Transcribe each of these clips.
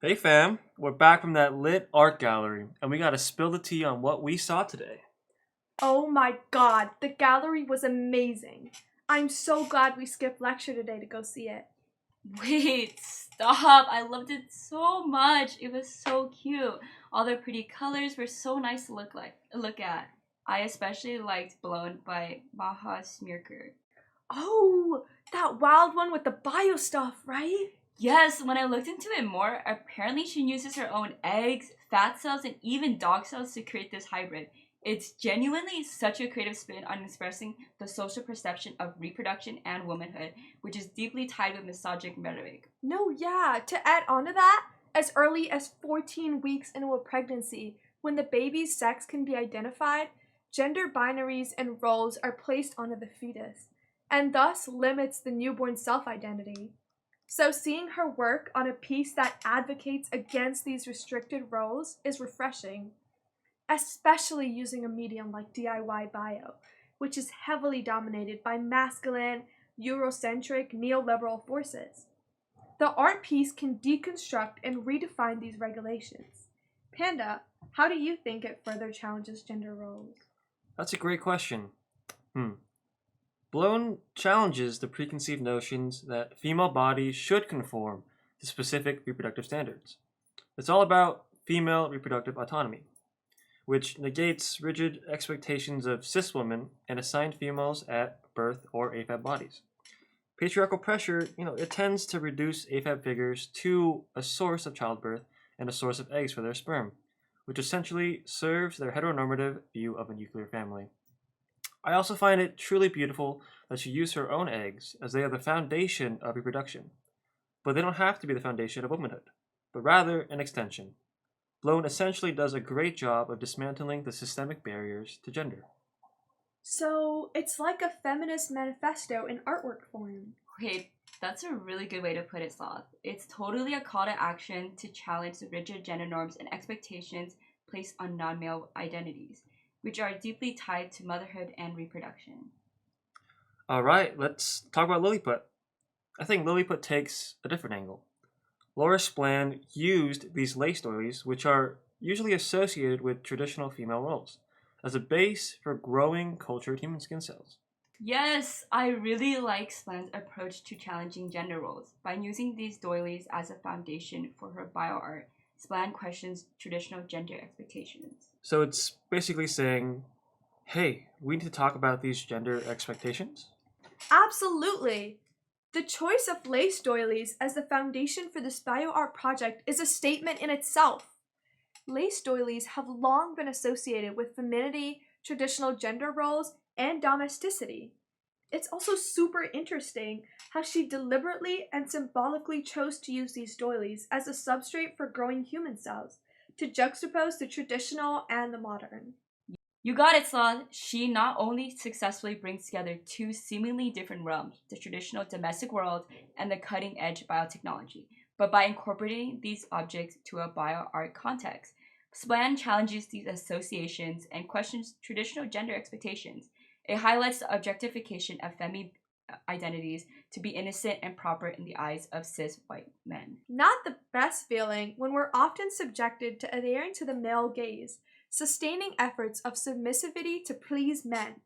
Hey fam, we're back from that lit art gallery, and we gotta spill the tea on what we saw today. Oh my god, the gallery was amazing. I'm so glad we skipped lecture today to go see it. Wait, stop. I loved it so much. It was so cute. All the pretty colors were so nice to look at. I especially liked Blown by Maha Smirker. Oh, that wild one with the bio stuff, right? Yes, when I looked into it more, apparently she uses her own eggs, fat cells, and even dog cells to create this hybrid. It's genuinely such a creative spin on expressing the social perception of reproduction and womanhood, which is deeply tied with misogynic rhetoric. No, yeah, to add on to that, as early as 14 weeks into a pregnancy, when the baby's sex can be identified, gender binaries and roles are placed onto the fetus, and thus limits the newborn self identity. So, seeing her work on a piece that advocates against these restricted roles is refreshing, especially using a medium like DIY bio, which is heavily dominated by masculine, Eurocentric, neoliberal forces. The art piece can deconstruct and redefine these regulations. Panda, how do you think it further challenges gender roles? That's a great question. Hmm. Blown challenges the preconceived notions that female bodies should conform to specific reproductive standards. It's all about female reproductive autonomy, which negates rigid expectations of cis women and assigned females at birth or AFAB bodies. Patriarchal pressure, it tends to reduce AFAB figures to a source of childbirth and a source of eggs for their sperm, which essentially serves their heteronormative view of a nuclear family. I also find it truly beautiful that she used her own eggs, as they are the foundation of reproduction. But they don't have to be the foundation of womanhood, but rather an extension. Blown essentially does a great job of dismantling the systemic barriers to gender. So, it's like a feminist manifesto in artwork form. Wait, that's a really good way to put it, Sloth. It's totally a call to action to challenge the rigid gender norms and expectations placed on non male identities, which are deeply tied to motherhood and reproduction. Alright, let's talk about Lilliput. I think Lilliput takes a different angle. Laura Splan used these lace doilies, which are usually associated with traditional female roles, as a base for growing cultured human skin cells. Yes, I really like Slan's approach to challenging gender roles. By using these doilies as a foundation for her bioart, Splan questions traditional gender expectations. So it's basically saying, hey, we need to talk about these gender expectations. Absolutely! The choice of lace doilies as the foundation for this bioart project is a statement in itself. Lace doilies have long been associated with femininity, traditional gender roles, and domesticity. It's also super interesting how she deliberately and symbolically chose to use these doilies as a substrate for growing human cells, to juxtapose the traditional and the modern. You got it, Sloth. She not only successfully brings together two seemingly different realms, the traditional domestic world and the cutting edge biotechnology, but by incorporating these objects to a bioart context. Splan challenges these associations and questions traditional gender expectations. It highlights the objectification of femi identities to be innocent and proper in the eyes of cis white men. Not the best feeling when we're often subjected to adhering to the male gaze, sustaining efforts of submissivity to please men,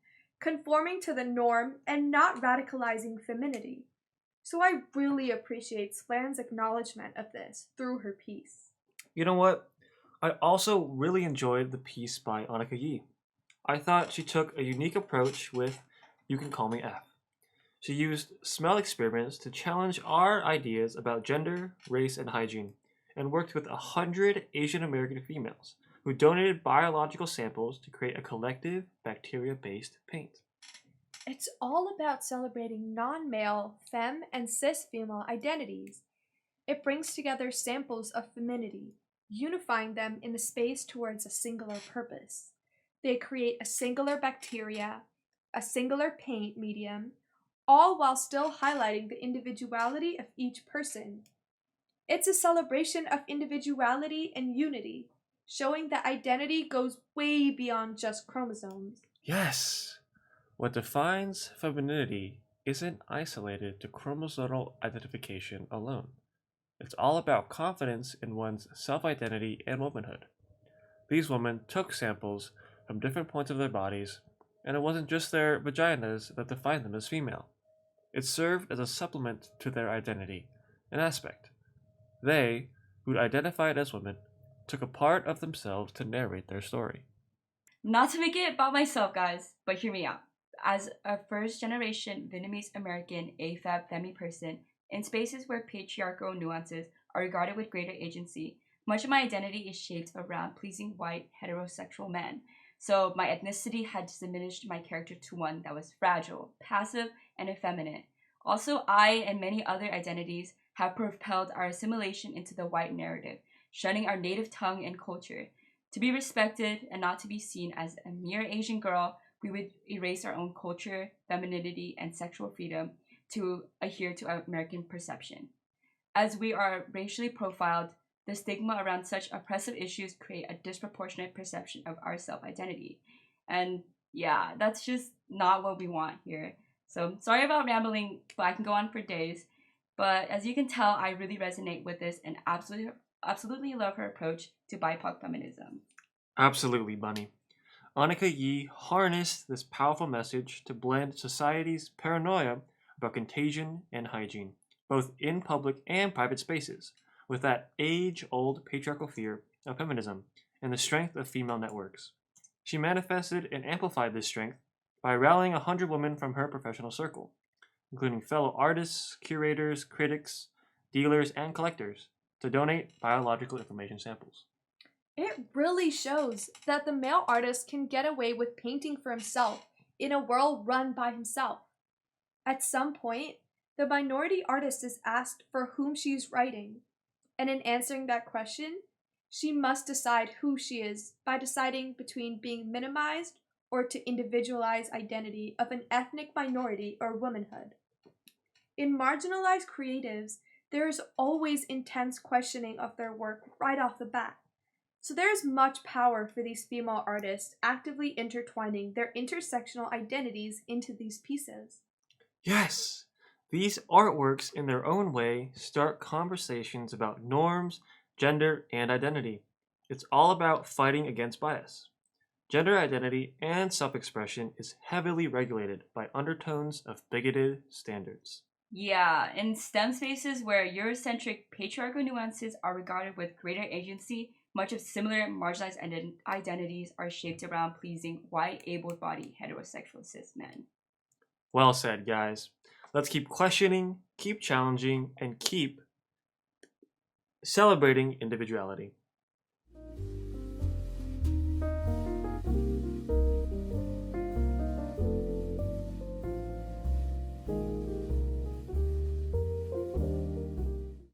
conforming to the norm, and not radicalizing femininity. So I really appreciate Splan's acknowledgement of this through her piece. You know what? I also really enjoyed the piece by Annika Yee. I thought she took a unique approach with You Can Call Me F. She used smell experiments to challenge our ideas about gender, race, and hygiene, and worked with 100 Asian American females who donated biological samples to create a collective bacteria based paint. It's all about celebrating non male, femme, and cis female identities. It brings together samples of femininity, unifying them in the space towards a singular purpose. They create a singular bacteria, a singular paint medium, all while still highlighting the individuality of each person. It's a celebration of individuality and unity, showing that identity goes way beyond just chromosomes. Yes! What defines femininity isn't isolated to chromosomal identification alone. It's all about confidence in one's self-identity and womanhood. These women took samples from different points of their bodies, and it wasn't just their vaginas that defined them as female. It served as a supplement to their identity, an aspect. They, who'd identified as women, took a part of themselves to narrate their story. Not to make it about myself, guys, but hear me out. As a first generation Vietnamese American AFAB femi person, in spaces where patriarchal nuances are regarded with greater agency, much of my identity is shaped around pleasing white heterosexual men. So my ethnicity had diminished my character to one that was fragile, passive, and effeminate. Also, I and many other identities have propelled our assimilation into the white narrative, shunning our native tongue and culture. To be respected and not to be seen as a mere Asian girl, we would erase our own culture, femininity, and sexual freedom to adhere to American perception. As we are racially profiled, the stigma around such oppressive issues create a disproportionate perception of our self-identity. And yeah, that's just not what we want here. So sorry about rambling, but I can go on for days. But as you can tell, I really resonate with this and absolutely love her approach to BIPOC feminism. Absolutely, Bunny. Annika Yee harnessed this powerful message to blend society's paranoia about contagion and hygiene, both in public and private spaces, with that age-old patriarchal fear of feminism and the strength of female networks. She manifested and amplified this strength by rallying 100 women from her professional circle, including fellow artists, curators, critics, dealers, and collectors, to donate biological information samples. It really shows that the male artist can get away with painting for himself in a world run by himself. At some point, the minority artist is asked for whom she is writing, and in answering that question, she must decide who she is by deciding between being minimized or to individualize identity of an ethnic minority or womanhood. In marginalized creatives, there is always intense questioning of their work right off the bat. So there is much power for these female artists actively intertwining their intersectional identities into these pieces. Yes, these artworks, in their own way, start conversations about norms, gender, and identity. It's all about fighting against bias. Gender identity and self expression is heavily regulated by undertones of bigoted standards. Yeah, in STEM spaces where Eurocentric patriarchal nuances are regarded with greater agency, much of similar marginalized identities are shaped around pleasing white, able bodied, heterosexual cis men. Well said, guys. Let's keep questioning, keep challenging, and keep celebrating individuality.